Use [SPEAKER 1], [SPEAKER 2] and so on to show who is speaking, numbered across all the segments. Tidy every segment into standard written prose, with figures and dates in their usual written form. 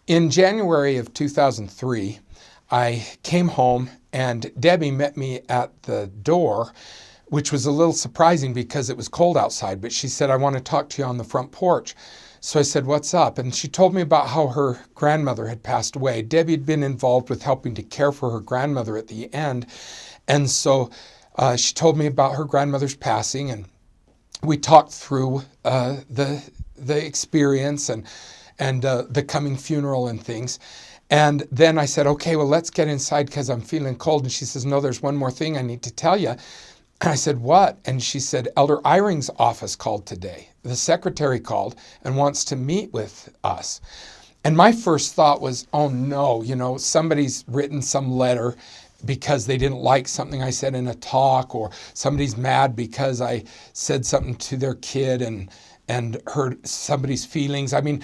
[SPEAKER 1] In January of 2003, I came home and Debbie met me at the door, which was a little surprising because it was cold outside, but she said, "I want to talk to you on the front porch." So I said, "What's up?" And she told me about how her grandmother had passed away. Debbie had been involved with helping to care for her grandmother at the end. And so she told me about her grandmother's passing, and we talked through the experience and the coming funeral and things. And then I said, "Okay, well, let's get inside because I'm feeling cold." And she says, "No, there's one more thing I need to tell you." And I said, "What?" And she said, "Elder Eyring's office called today. The secretary called and wants to meet with us." And my first thought was, oh no, somebody's written some letter because they didn't like something I said in a talk, or somebody's mad because I said something to their kid and hurt somebody's feelings. I mean,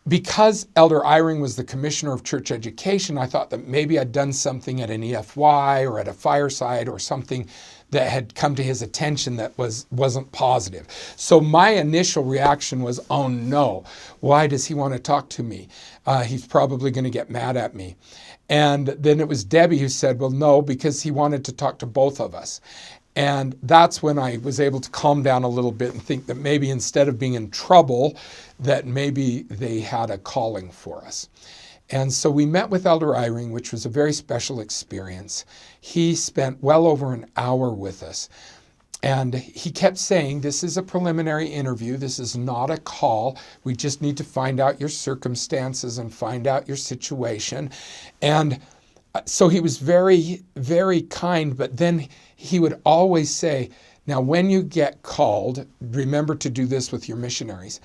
[SPEAKER 1] because Elder Eyring was the commissioner of church education, I thought that maybe I'd done something at an EFY or at a fireside or something that had come to his attention that wasn't positive. So my initial reaction was, oh no, why does he want to talk to me? He's probably going to get mad at me. And then it was Debbie who said, well, no, because he wanted to talk to both of us. And that's when I was able to calm down a little bit and think that maybe instead of being in trouble, that maybe they had a calling for us. And so we met with Elder Eyring, which was a very special experience. He spent well over an hour with us. And he kept saying, this is a preliminary interview. This is not a call. We just need to find out your circumstances and find out your situation. And so he was very, very kind, but then he would always say, now when you get called, remember to do this with your missionaries.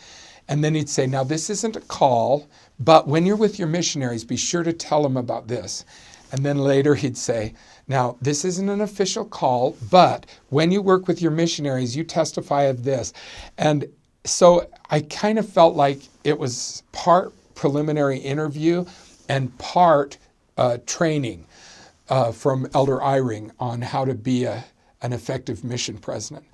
[SPEAKER 1] And then he'd say, now this isn't a call, but when you're with your missionaries, be sure to tell them about this. And then later he'd say, now this isn't an official call, but when you work with your missionaries, you testify of this. And so I kind of felt like it was part preliminary interview and part training from Elder Eyring on how to be an effective mission president.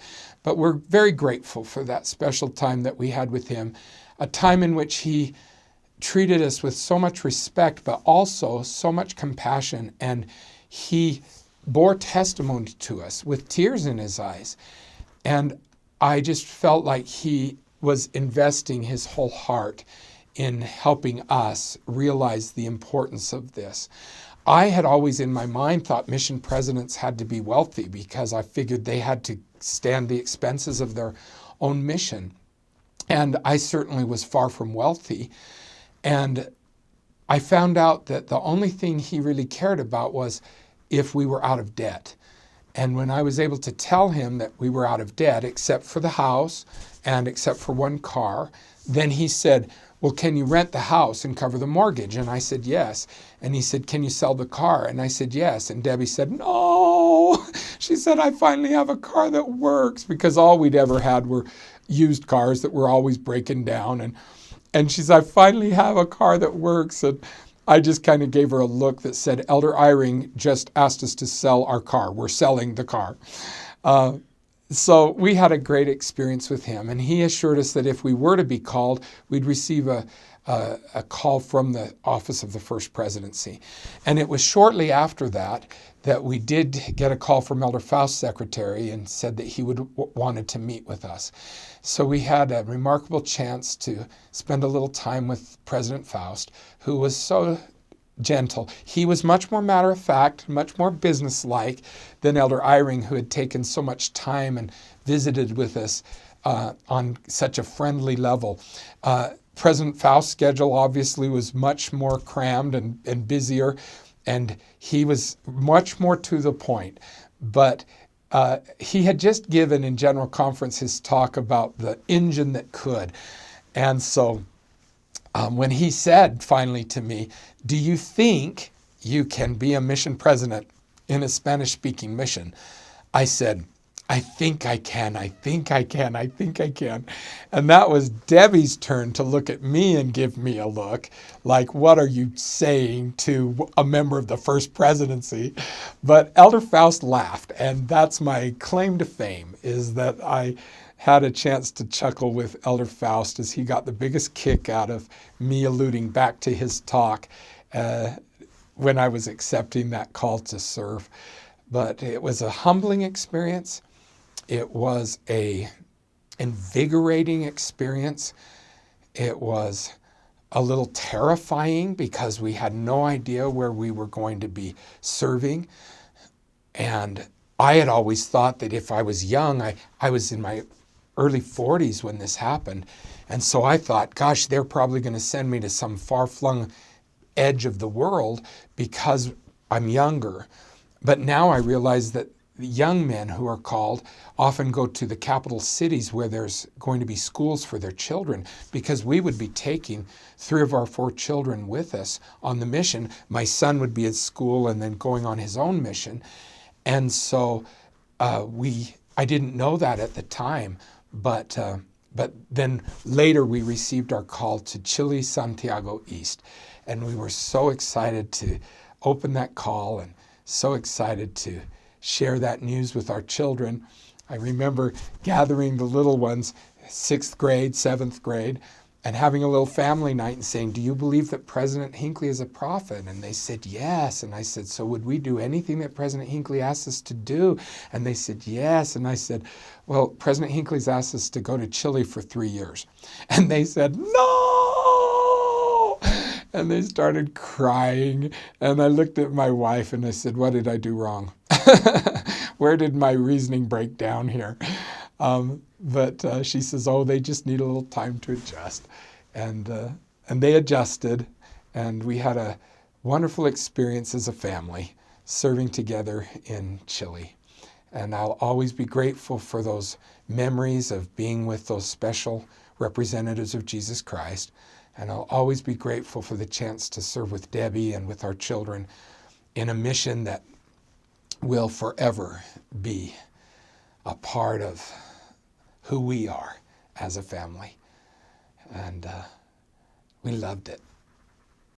[SPEAKER 1] But we're very grateful for that special time that we had with him, a time in which he treated us with so much respect, but also so much compassion. And he bore testimony to us with tears in his eyes. And I just felt like he was investing his whole heart in helping us realize the importance of this. I had always in my mind thought mission presidents had to be wealthy because I figured they had to stand the expenses of their own mission. And I certainly was far from wealthy. And I found out that the only thing he really cared about was if we were out of debt. And when I was able to tell him that we were out of debt, except for the house and except for one car, then he said, well, can you rent the house and cover the mortgage? And I said, yes. And he said, can you sell the car? And I said, yes. And Debbie said, no. She said, I finally have a car that works, because all we'd ever had were used cars that were always breaking down. And she said, I finally have a car that works. And I just kind of gave her a look that said, Elder Eyring just asked us to sell our car. We're selling the car. So we had a great experience with him, and he assured us that if we were to be called, we'd receive a call from the Office of the First Presidency. And it was shortly after that we did get a call from Elder Faust's secretary and said that he wanted to meet with us. So we had a remarkable chance to spend a little time with President Faust, who was so gentle. He was much more matter of fact, much more businesslike than Elder Eyring, who had taken so much time and visited with us on such a friendly level. President Faust's schedule obviously was much more crammed and busier, and he was much more to the point. But he had just given in General Conference his talk about the engine that could. And so when he said finally to me, do you think you can be a mission president in a Spanish-speaking mission? I said, I think I can, I think I can, I think I can. And that was Debbie's turn to look at me and give me a look like, what are you saying to a member of the First Presidency? But Elder Faust laughed, and that's my claim to fame, is that I had a chance to chuckle with Elder Faust as he got the biggest kick out of me alluding back to his talk when I was accepting that call to serve. But it was a humbling experience. It was a invigorating experience. It was a little terrifying because we had no idea where we were going to be serving. And I had always thought that if I was young, I was in my early 40s when this happened. And so I thought, gosh, they're probably going to send me to some far-flung edge of the world because I'm younger. But now I realize that the young men who are called often go to the capital cities where there's going to be schools for their children, because we would be taking 3 of our 4 children with us on the mission. My son would be at school and then going on his own mission. And so I didn't know that at the time, but then later we received our call to Chile, Santiago East. And we were so excited to open that call and so excited to share that news with our children. I remember gathering the little ones, 6th grade, 7th grade, and having a little family night and saying, do you believe that President Hinckley is a prophet? And they said, yes. And I said, so would we do anything that President Hinckley asked us to do? And they said, yes. And I said, well, President Hinckley's asked us to go to Chile for 3 years. And they said, no! And they started crying. And I looked at my wife and I said, what did I do wrong? Where did my reasoning break down here? But she says, oh, they just need a little time to adjust. And they adjusted. And we had a wonderful experience as a family serving together in Chile. And I'll always be grateful for those memories of being with those special representatives of Jesus Christ. And I'll always be grateful for the chance to serve with Debbie and with our children in a mission that will forever be a part of who we are as a family. And we loved it.